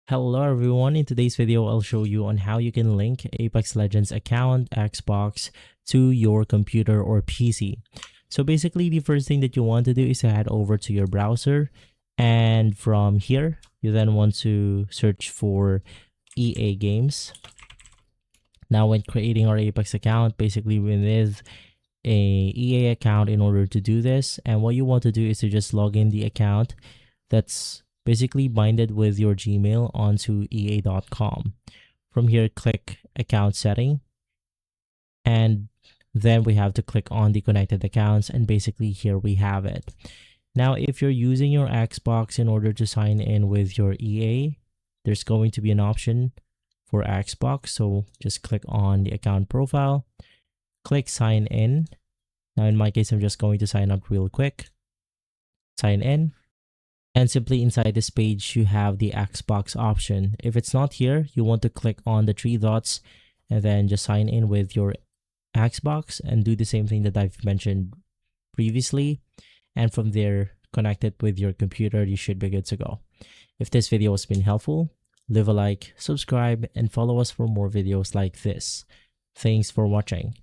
Hello everyone, in today's video I'll show you on how you can link Apex Legends account Xbox to your computer or PC. So basically the first thing that you want to do is to head over to your browser, and from here you then want to search for EA games. Now when creating our Apex account, basically we need a EA account in order to do this, and what you want to do is to just log in the account that's basically binded with your Gmail onto ea.com. From here, click account setting, and then we have to click on the connected accounts, and basically here we have it. Now, if you're using your Xbox in order to sign in with your EA, there's going to be an option for Xbox. So just click on the account profile, click sign in. Now in my case, I'm just going to sign up real quick. Sign in. And simply inside this page, you have the Xbox option. If it's not here, you want to click on the three dots and then just sign in with your Xbox and do the same thing that I've mentioned previously. And from there, connect it with your computer. You should be good to go. If this video has been helpful, leave a like, subscribe, and follow us for more videos like this. Thanks for watching.